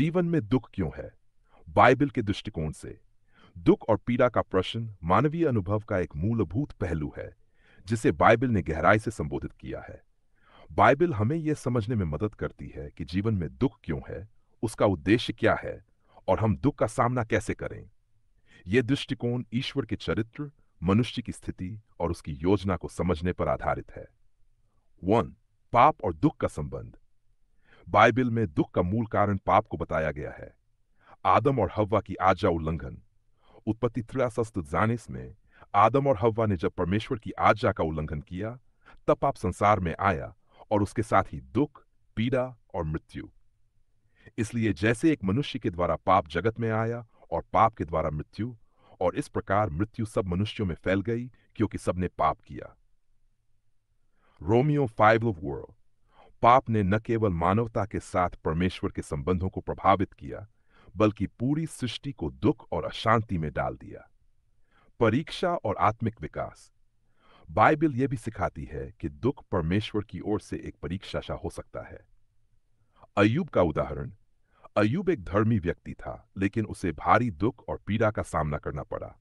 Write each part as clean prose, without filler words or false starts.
जीवन में दुख क्यों है? बाइबल के दृष्टिकोण से दुख और पीड़ा का प्रश्न मानवीय अनुभव का एक मूलभूत पहलू है जिसे बाइबल ने गहराई से संबोधित किया है। बाइबल हमें यह समझने में मदद करती है कि जीवन में दुख क्यों है, उसका उद्देश्य क्या है और हम दुख का सामना कैसे करें। यह दृष्टिकोण ईश्वर के चरित्र, मनुष्य की स्थिति और उसकी योजना को समझने पर आधारित है। 1. पाप और दुख का संबंध। बाइबल में दुख का मूल कारण पाप को बताया गया है। आदम और हव्वा की आज्ञा उल्लंघन। उत्पत्ति 3:43 में आदम और हव्वा ने जब परमेश्वर की आज्ञा का उल्लंघन किया, तब पाप संसार में आया और उसके साथ ही दुख, पीड़ा और मृत्यु। इसलिए जैसे एक मनुष्य के द्वारा पाप जगत में आया और पाप के द्वारा मृत्यु, और इस प्रकार मृत्यु सब मनुष्यों में फैल गई क्योंकि सबने पाप किया। रोमियो 5:4। पाप ने न केवल मानवता के साथ परमेश्वर के संबंधों को प्रभावित किया, बल्कि पूरी सृष्टि को दुख और अशांति में डाल दिया। परीक्षा और आत्मिक विकास। बाइबल यह भी सिखाती है कि दुख परमेश्वर की ओर से एक परीक्षा सा हो सकता है। अय्यूब का उदाहरण। अय्यूब एक धर्मी व्यक्ति था, लेकिन उसे भारी दुख और पीड़ा का सामना करना पड़ा।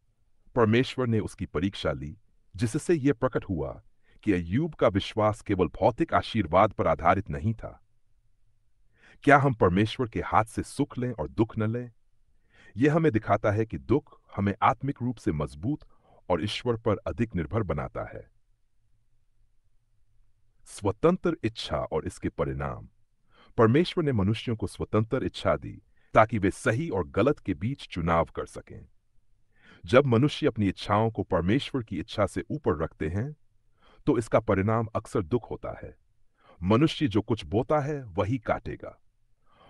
परमेश्वर ने उसकी परीक्षा ली, जिससे यह प्रकट हुआ कि अय्यूब का विश्वास केवल भौतिक आशीर्वाद पर आधारित नहीं था। क्या हम परमेश्वर के हाथ से सुख लें और दुख न लें? यह हमें दिखाता है कि दुख हमें आत्मिक रूप से मजबूत और ईश्वर पर अधिक निर्भर बनाता है। स्वतंत्र इच्छा और इसके परिणाम। परमेश्वर ने मनुष्यों को स्वतंत्र इच्छा दी ताकि वे सही और गलत के बीच चुनाव कर सकें। जब मनुष्य अपनी इच्छाओं को परमेश्वर की इच्छा से ऊपर रखते हैं, तो इसका परिणाम अक्सर दुख होता है। मनुष्य जो कुछ बोता है वही काटेगा।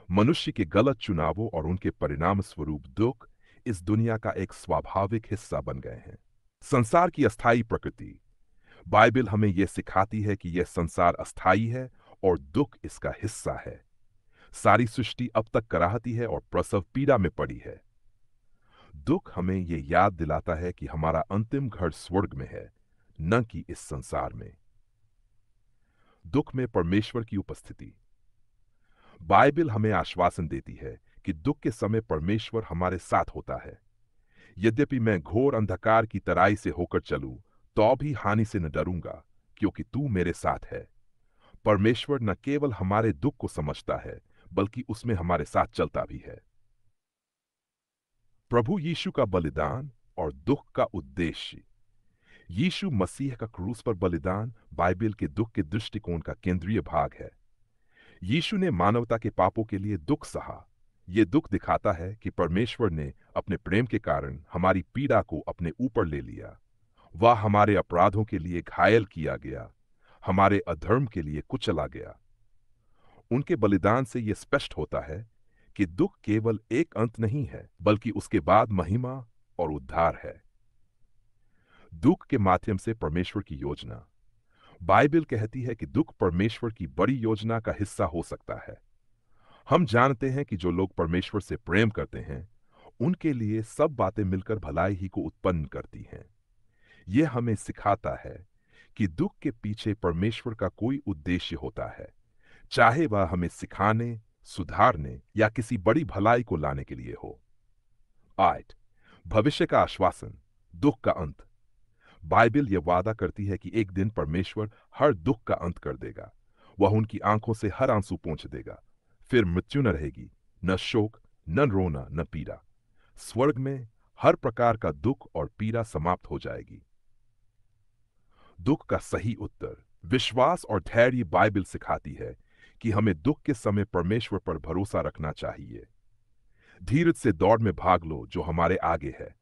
मनुष्य के गलत चुनावों और उनके परिणाम स्वरूप दुख इस दुनिया का एक स्वाभाविक हिस्सा बन गए हैं। संसार की अस्थायी प्रकृति। बाइबल हमें यह सिखाती है कि यह संसार अस्थायी है और दुख इसका हिस्सा है। सारी सृष्टि अब तक कराहती है और प्रसव पीड़ा में पड़ी है। दुख हमें यह याद दिलाता है कि हमारा अंतिम घर स्वर्ग में है, न कि इस संसार में। दुख में परमेश्वर की उपस्थिति। बाइबल हमें आश्वासन देती है कि दुख के समय परमेश्वर हमारे साथ होता है। यद्यपि मैं घोर अंधकार की तराई से होकर चलूं, तो भी हानि से न डरूंगा, क्योंकि तू मेरे साथ है। परमेश्वर न केवल हमारे दुख को समझता है, बल्कि उसमें हमारे साथ चलता भी है। प्रभु यीशु का बलिदान और दुख का उद्देश्य। यीशु मसीह का क्रूस पर बलिदान बाइबल के दुख के दृष्टिकोण का केंद्रीय भाग है। यीशु ने मानवता के पापों के लिए दुख सहा। यह दुख दिखाता है कि परमेश्वर ने अपने प्रेम के कारण हमारी पीड़ा को अपने ऊपर ले लिया। वह हमारे अपराधों के लिए घायल किया गया, हमारे अधर्म के लिए कुचला गया। उनके बलिदान से यह स्पष्ट होता है कि दुख केवल एक अंत नहीं है, बल्कि उसके बाद महिमा और उद्धार है। दुख के माध्यम से परमेश्वर की योजना। बाइबल कहती है कि दुख परमेश्वर की बड़ी योजना का हिस्सा हो सकता है। हम जानते हैं कि जो लोग परमेश्वर से प्रेम करते हैं, उनके लिए सब बातें मिलकर भलाई ही को उत्पन्न करती हैं। यह हमें सिखाता है कि दुख के पीछे परमेश्वर का कोई उद्देश्य होता है, चाहे वह हमें सिखाने, सुधारने या किसी बड़ी भलाई को लाने के लिए हो। 8. भविष्य का आश्वासन, दुख का अंत। बाइबल यह वादा करती है कि एक दिन परमेश्वर हर दुख का अंत कर देगा। वह उनकी आंखों से हर आंसू पोंछ देगा। फिर मृत्यु न रहेगी, न शोक, न रोना, न पीड़ा। स्वर्ग में हर प्रकार का दुख और पीड़ा समाप्त हो जाएगी। दुख का सही उत्तर। विश्वास और धैर्य बाइबल सिखाती है कि हमें दुख के समय परमेश्वर पर भरोसा रखना चाहिए। धीरज से दौड़ में भाग लो जो हमारे आगे है।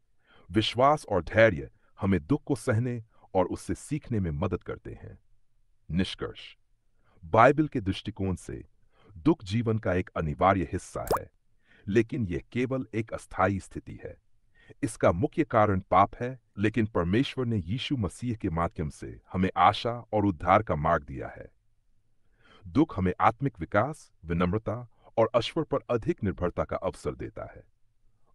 विश्वास और धैर्य हमें दुख को सहने और उससे सीखने में मदद करते हैं। निष्कर्ष। बाइबल के दृष्टिकोण से दुख जीवन का एक अनिवार्य हिस्सा है, लेकिन यह केवल एक अस्थायी स्थिति है। इसका मुख्य कारण पाप है, लेकिन परमेश्वर ने यीशु मसीह के माध्यम से हमें आशा और उद्धार का मार्ग दिया है। दुख हमें आत्मिक विकास, विनम्रता और ईश्वर पर अधिक निर्भरता का अवसर देता है।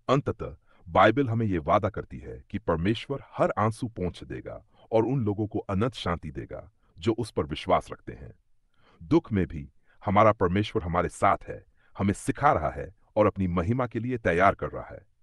अंततः बाइबल हमें यह वादा करती है कि परमेश्वर हर आंसू पोंछ देगा और उन लोगों को अनंत शांति देगा जो उस पर विश्वास रखते हैं। दुख में भी हमारा परमेश्वर हमारे साथ है, हमें सिखा रहा है और अपनी महिमा के लिए तैयार कर रहा है।